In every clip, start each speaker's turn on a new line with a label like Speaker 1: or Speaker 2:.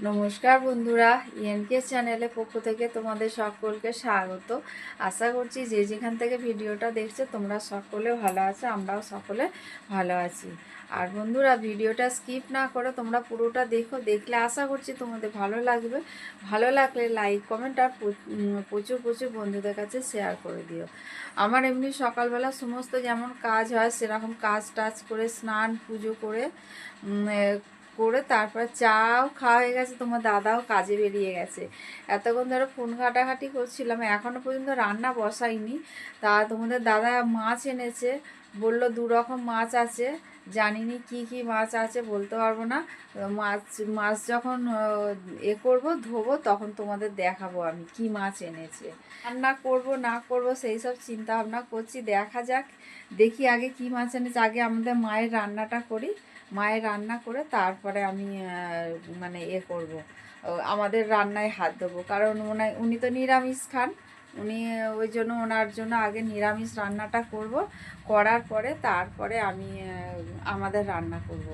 Speaker 1: নমস্কার বন্ধুরা, ইএনকে চ্যানেলের পক্ষ থেকে তোমাদের সকলকে স্বাগত। আশা করছি যে যেখান থেকে ভিডিওটা দেখছো তোমরা সকলে ভালো আছো, আমরাও সকলে ভালো আছি। আর বন্ধুরা, ভিডিওটা স্কিপ না করে তোমরা পুরোটা দেখো, দেখলে আশা করছি তোমাদের ভালো লাগবে। ভালো লাগলে লাইক কমেন্ট আর প্রচুর প্রচুর বন্ধুদের কাছে শেয়ার করে দিও। আমার এমনি সকালবেলা সমস্ত যেমন কাজ হয় সেরকম কাজ টাজ করে স্নান পুজো করে করে তারপর চাও খাওয়া হয়ে গেছে, তোমার দাদাও কাজে বেরিয়ে গেছে। এতক্ষণ ধরো ফোন ঘাটাঘাটি করছিলাম, এখনও পর্যন্ত রান্না বসাইনি। তা তোমাদের দাদা মাছ এনেছে, বলল 2 রকম মাছ আছে, জানিনি কি কি মাছ আছে বলতে পারবো না। মাছ মাছ যখন করবো ধোবো তখন তোমাদের দেখাবো আমি কি মাছ এনেছে। রান্না করব না করব সেই সব চিন্তা ভাবনা করছি, দেখা যাক। দেখি আগে কি মাছ এনেছে, আগে আমাদের মায়ের রান্নাটা করি। মায়ের রান্না করে তারপরে আমি মানে করব, আমাদের রান্নায় হাত দেবো। কারণ উনি তো নিরামিষ খান, উনি ওই জন্য ওনার জন্য আগে নিরামিষ রান্নাটা করব, করার পরে তারপরে আমি আমাদের রান্না করব।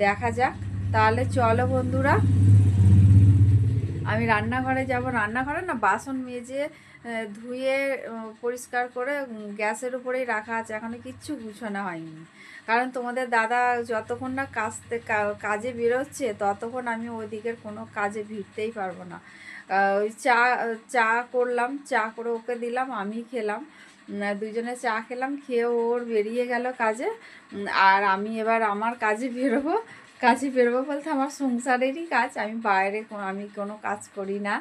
Speaker 1: দেখা যাক। তাহলে চলো বন্ধুরা, আমি রান্নাঘরে যাব। রান্নাঘরে না বাসন মেজে ধুয়ে পরিষ্কার করে গ্যাসের উপরেই রাখা আছে, এখনও কিচ্ছু গুছানো হয়নি। কারণ তোমাদের দাদা যতক্ষণ না কাজে বেরোচ্ছে ততক্ষণ আমি ওইদিকের কোনো কাজে ভিড়তেই পারবো না। ওই চা চা করলাম, চা করে ওকে দিলাম, আমি খেলাম, দুজনে চা খেলাম, খেয়ে ওর বেরিয়ে গেল কাজে। আর আমি এবার আমার কাজে বেরোবো। কাজে বেরোবো বলতে আমার সংসারেরই কাজ, আমি বাইরে আমি কোনো কাজ করি না।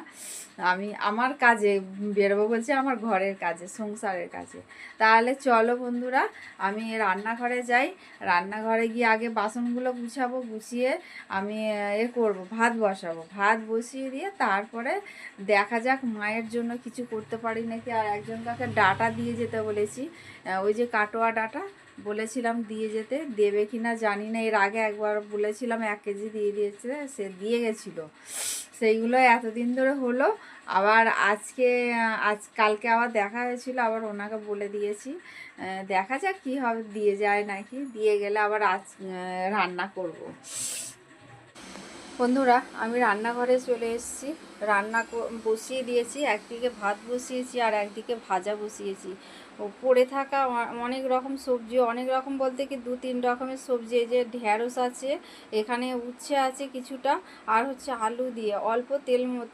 Speaker 1: আমি আমার কাজে বেরোবো বলছি, আমার ঘরের কাজে, সংসারের কাজে। তাহলে চলো বন্ধুরা, আমি রান্নাঘরে যাই। রান্নাঘরে গিয়ে আগে বাসনগুলো গুছাবো, গুছিয়ে আমি করব, ভাত বসাবো। ভাত বসিয়ে দিয়ে তারপরে দেখা যাক মায়ের জন্য কিছু করতে পারি নাকি। আর একজন কাকে ডাটা দিয়ে যেতে বলেছি, ওই যে কাটোয়া ডাটা বলেছিলাম দিয়ে যেতে, দেবে কি না জানি না। এর আগে একবার বলেছিলাম 1 কেজি দিয়ে দিয়েছে, সে দিয়ে গেছিলো। সেইগুলো এতদিন ধরে হলো, আবার কালকে আবার দেখা হয়েছিল, আবার ওনাকে বলে দিয়েছি। দেখা যাক কী হবে, দিয়ে যায় নাকি। দিয়ে গেলে আবার রান্না করব। বন্ধুরা, আমি রান্নাঘরে চলে এসেছি। রান্না বসিয়ে দিয়েছি, একদিকে ভাত বসিয়েছি আর একদিকে ভাজা বসিয়েছি। ও পড়ে থাকা অনেক রকম সবজি, অনেক রকম বলতে কি 2-3 রকমের সবজি। এই যে ঢ্যাঁড়স আছে, এখানে উচ্ছে আছে কিছুটা, আর হচ্ছে আলু দিয়ে অল্প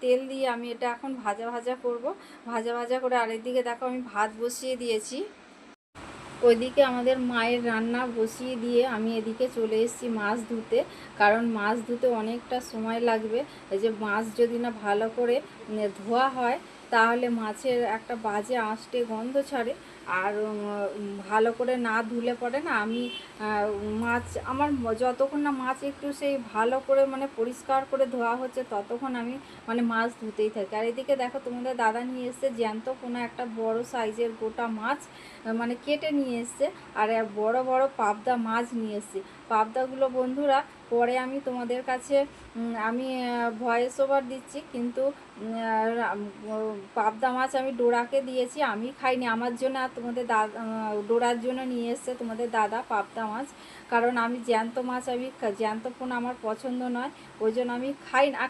Speaker 1: তেল দিয়ে আমি এটা এখন ভাজা ভাজা করব। ভাজা ভাজা করে আরেকদিকে দেখো আমি ভাত বসিয়ে দিয়েছি। ওইদিকে আমাদের মায়ের রান্না বসিয়ে দিয়ে আমি এদিকে চলে এসেছি মাছ ধুতে। কারণ মাছ ধুতে অনেকটা সময় লাগবে। এই যে মাছ যদি না ভালো করে ধোয়া হয় তাহলে মাছের একটা বাজে আঁশটে গন্ধ ছাড়ে। আর ভালো করে না ধুলে পড়ে না, আমি মাছ আমার যতক্ষণ না মাছ একটু সেই ভালো করে মানে পরিষ্কার করে ধোয়া হচ্ছে ততক্ষণ আমি মানে মাছ ধুতেই থাকি। আর এদিকে দেখো তোমাদের দাদা নিয়ে এসছে জ্যান্ত কোনো একটা বড় সাইজের গোটা মাছ, মানে কেটে নিয়ে এসছে। আর বড় বড় পাবদা মাছ নিয়ে এসছে। পাবদাগুলো বন্ধুরা পরে আমি তোমাদের কাছে আমি ভয়েস ওভার দিচ্ছি, কিন্তু পাবদা মাছ আমি ডোরাকে দিয়েছি, আমি খাইনি। আমার জন্য আর তোমাদের দাদা ডোরার জন্য নিয়ে এসছে তোমাদের দাদা পাবদা মাছ। কারণ আমি জ্যান্ত মাছ, আমি জ্যান্ত পোনা আমার পছন্দ নয়, ওই জন্য আমি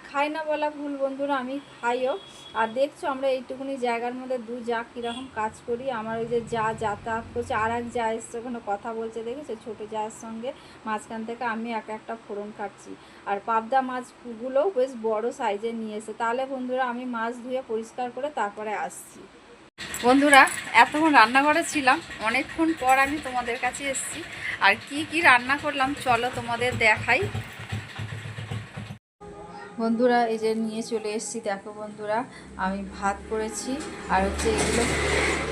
Speaker 1: খাই না বলা ভুল বন্ধুরা, আমি খাইও। আর দেখছো আমরা এইটুকুনি জায়গার মধ্যে যা কীরকম কাজ করি। আমার ওই যে যাতায়াত করছে, আর এক যা এসছে ওখানে কথা বলছে দেখেছো ছোটো জায়ের সঙ্গে, মাঝখান থেকে আমি একটা ফোড়ন কাটছি। আর পাবদা মাছগুলোও বেশ বড় সাইজের নিয়ে এসে। তাহলে বন্ধুরা আমি মাছ ধুয়ে পরিষ্কার করে তারপরে আসছি। বন্ধুরা, এতক্ষণ রান্নাঘরে ছিলাম, অনেকক্ষণ পর আমি তোমাদের কাছে এসেছি। আর কি কি রান্না করলাম চলো তোমাদের দেখাই। বন্ধুরা, এই যে নিয়ে চলে এসেছি, দেখো বন্ধুরা আমি ভাত করেছি, আর হচ্ছে এগুলো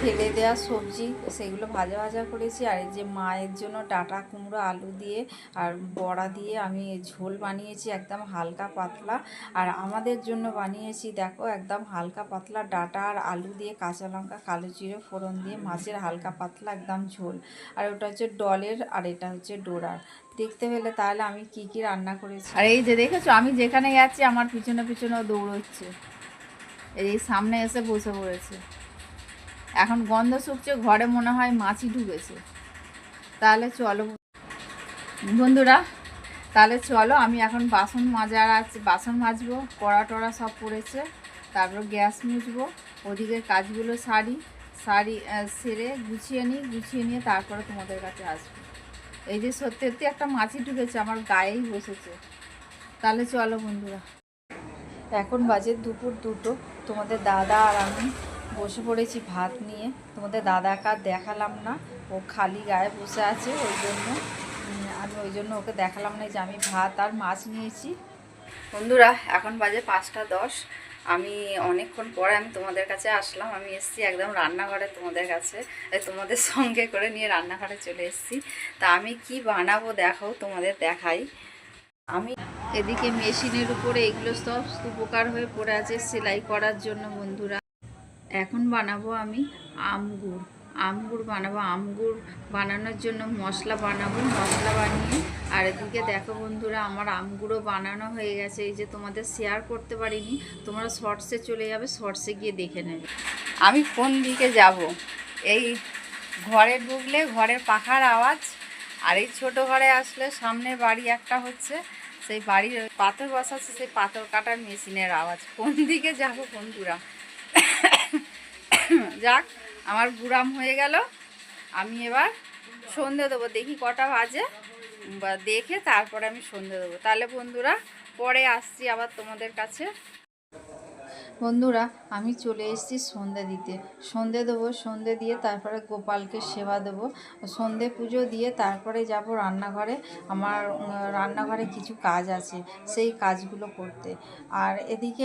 Speaker 1: ফেলে দেওয়া সবজি সেগুলো ভাজা ভাজা করেছি। আর এই যে মায়ের জন্য ডাঁটা কুমড়ো আলু দিয়ে আর বড়া দিয়ে আমি ঝোল বানিয়েছি একদম হালকা পাতলা। আর আমাদের জন্য বানিয়েছি দেখো একদম হালকা পাতলা ডাঁটা আর আলু দিয়ে কাঁচা লঙ্কা কালো জিরে ফোড়ন দিয়ে মাছের হালকা পাতলা একদম ঝোল। আর ওটা হচ্ছে ডলের আর এটা হচ্ছে ডোরার। দেখতে পেলে তাহলে আমি কি কি রান্না করেছি। আর এই যে দেখেছো আমি যেখানে যাচ্ছি আমার পিছনে পিছনেও দৌড়চ্ছে, এই সামনে এসে বসে পড়েছে। এখন গন্ধ শুকছে, ঘরে মনে হয় মাছি ঢুকেছে। তাহলে চলো বন্ধুরা, তাহলে চলো, আমি এখন বাসন মাজার আছে, বাসন মাজবো, কড়া টড়া সব পড়েছে, তারপর গ্যাস মুছবো, ওদিকের কাজগুলো সেরে গুছিয়ে নিয়ে তারপরে তোমাদের কাছে আসবো। এই যে সত্যি সত্যি একটা মাছি ঢুকেছে আমার গায়েই বসেছে। তাহলে চলো বন্ধুরা, এখন বাজে দুপুর 2টো, তোমাদের দাদা আর আমি বসে পড়েছি ভাত নিয়ে। তোমাদের দাদাকে আর দেখালাম না, ও খালি গায়ে বসে আছে, ওই জন্য ওকে দেখালাম না যে আমি ভাত আর মাছ নিয়েছি। বন্ধুরা এখন বাজে 5টা 10, আমি অনেকক্ষণ পরে আমি তোমাদের কাছে আসলাম। আমি এসেছি একদম রান্নাঘরে তোমাদের কাছে, তোমাদের সঙ্গে করে নিয়ে রান্নাঘরে চলে এসেছি। তা আমি কি বানাবো দেখো, তোমাদের দেখাই। আমি এদিকে মেশিনের উপরে এগুলো সব স্তূপকার হয়ে পড়ে আছে সেলাই করার জন্য। বন্ধুরা এখন বানাবো আমি আমগুড় বানাবো। আমগুড় বানানোর জন্য মশলা বানিয়ে, আর এদিকে দেখো বন্ধুরা আমার আমগুড়ও বানানো হয়ে গেছে। এই যে তোমাদের শেয়ার করতে পারিনি, তোমরা শর্টসে চলে যাবে, শর্টসে গিয়ে দেখে নেবে আমি কোন দিকে যাব। এই ঘরে ঢুকলে ঘরের পাখার আওয়াজ, আর এই ছোটো ঘরে আসলে সামনে বাড়ি একটা হচ্ছে, সেই বাড়ির পাথর বসাচ্ছে, সেই পাথর কাটার মেশিনের আওয়াজ। কোন দিকে যাবো বন্ধুরা? যাক, আমার গুড়াম হয়ে গেল। আমি এবার সন্ধে দেবো, দেখি কটা বাজে, বা দেখে তারপরে আমি সন্ধে দেবো। তাহলে বন্ধুরা পরে আসছি আবার তোমাদের কাছে। বন্ধুরা আমি চলে এসেছি সন্ধে দিতে, সন্ধে দেবো, সন্ধে দিয়ে তারপরে গোপালকে সেবা দেবো, সন্ধে পুজো দিয়ে তারপরে যাব রান্নাঘরে। আমার রান্নাঘরে কিছু কাজ আছে, সেই কাজগুলো করতে। আর এদিকে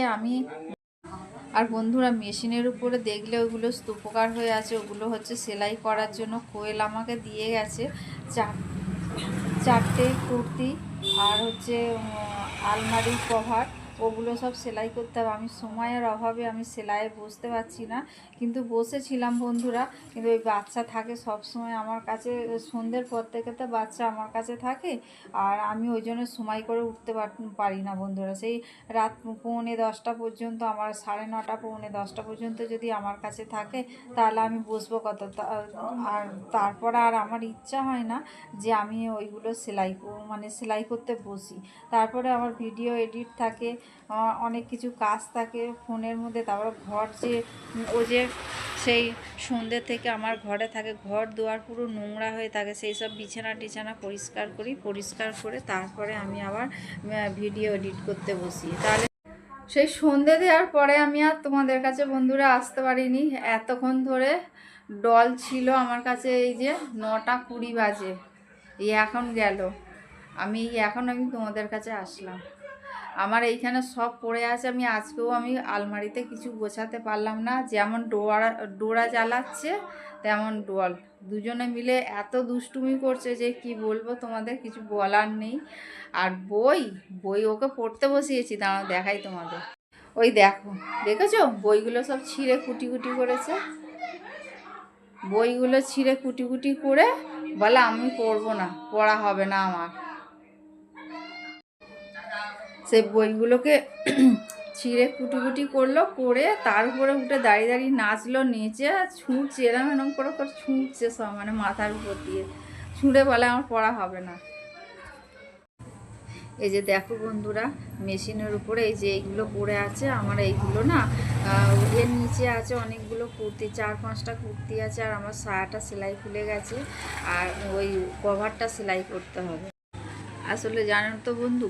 Speaker 1: আর বন্ধুরা মেশিনের উপরে দেখলে ওগুলো স্তূপকার হয়ে আছে, ওগুলো হচ্ছে সেলাই করার জন্য। কোয়েল আমাকে দিয়ে গেছে 4টে কুর্তি, আর হচ্ছে আলমারির কভার, ওগুলো সব সেলাই করতে হবে। আমি সময়ের অভাবে আমি সেলাইয়ে বসতে পারছি না, কিন্তু বসেছিলাম বন্ধুরা। কিন্তু ওই বাচ্চা থাকে সব সময় আমার কাছে, সন্ধ্যের পর থেকে তো বাচ্চা আমার কাছে থাকে, আর আমি ওই জন্য সময় করে উঠতে পারি না বন্ধুরা। সেই রাত 9:45 পর্যন্ত, আমার 9:30 9:45 পর্যন্ত যদি আমার কাছে থাকে, তাহলে আমি বসবো কত। আর তারপর আর আমার ইচ্ছা হয় না যে আমি ওইগুলো সেলাই করতে বসি। তারপরে আমার ভিডিও এডিট থাকে, অনেক কিছু কাজ থাকে ফোনের মধ্যে। তারপরে সেই সন্ধ্যে থেকে আমার ঘরে থাকে, ঘর দুয়ার পুরো নোংরা হয়ে থাকে, সেই সব বিছানা পরিষ্কার করে তারপরে আমি আবার ভিডিও এডিট করতে বসি। তাহলে সেই সন্ধ্যে দেওয়ার পরে আমি আর তোমাদের কাছে বন্ধুরা আসতে পারিনি। এতক্ষণ ধরে ডল ছিল আমার কাছে, এই যে 9:20 বাজে, এখন গেল। আমি তোমাদের কাছে আসলাম। আমার এইখানে সব পড়ে আছে, আজকেও আমি আলমারিতে কিছু গোছাতে পারলাম না। যেমন ডোরা জ্বালাচ্ছে তেমন ডল, দুজনে মিলে এত দুষ্টুমি করছে যে কি বলবো তোমাদের, কিছু বলার নেই। আর বই ওকে পড়তে বসিয়েছি, দাঁড়াও দেখাই তোমাদের। ওই দেখেছো বইগুলো সব ছিঁড়ে কুটি করেছে, বইগুলো ছিঁড়ে কুটি করে বলে আমি পড়বো না, পড়া হবে না আমার। সেই বইগুলোকে ছিঁড়ে কুটি করলো, করে তার উপরে উঠে দাঁড়িয়ে নাচলো, নেচে ছুঁড়ছে, এরম করে ছুঁড়ছে সব, মানে মাথার উপর দিয়ে ছুঁড়ে বলে আমার পড়া হবে না। এই যে দেখো বন্ধুরা মেশিনের উপরে এই যে এইগুলো পড়ে আছে আমার, এইগুলো না এর নিচে আছে অনেকগুলো কুর্তি, 4-5টা কুর্তি আছে, আর আমার সায়াটা সেলাই খুলে গেছে, আর ওই কভারটা সেলাই করতে হবে। আসলে জানেন তো বন্ধু,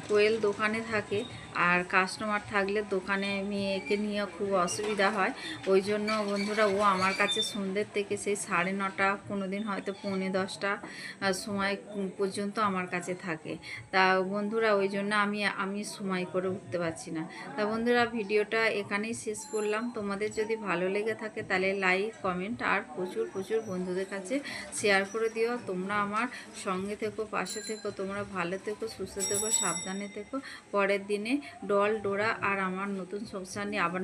Speaker 1: কোয়েল দোকানে থাকে, আর কাস্টমার থাকলে দোকানে মেয়েকে নিয়ে খুব অসুবিধা হয়। ওই জন্য বন্ধুরা ও আমার কাছে সন্ধ্যের থেকে সেই 9:30, কোনো দিন হয়তো 9:45 সময় পর্যন্ত আমার কাছে থাকে। তা বন্ধুরা ওই জন্য আমি সময় করে উঠতে পারছি না। তা বন্ধুরা ভিডিওটা এখানেই শেষ করলাম। তোমাদের যদি ভালো লেগে থাকে তাহলে লাইক, কমেন্ট আর প্রচুর বন্ধুদের কাছে শেয়ার করে দিও। তোমরা আমার সঙ্গে থেকো, পাশে থেকো, তোমরা ভালো থেকো, সুস্থ থেকো, সাবধানে থেকো। পরের দিনে ডোরা আর আমার নতুন সংসার নিয়ে আবার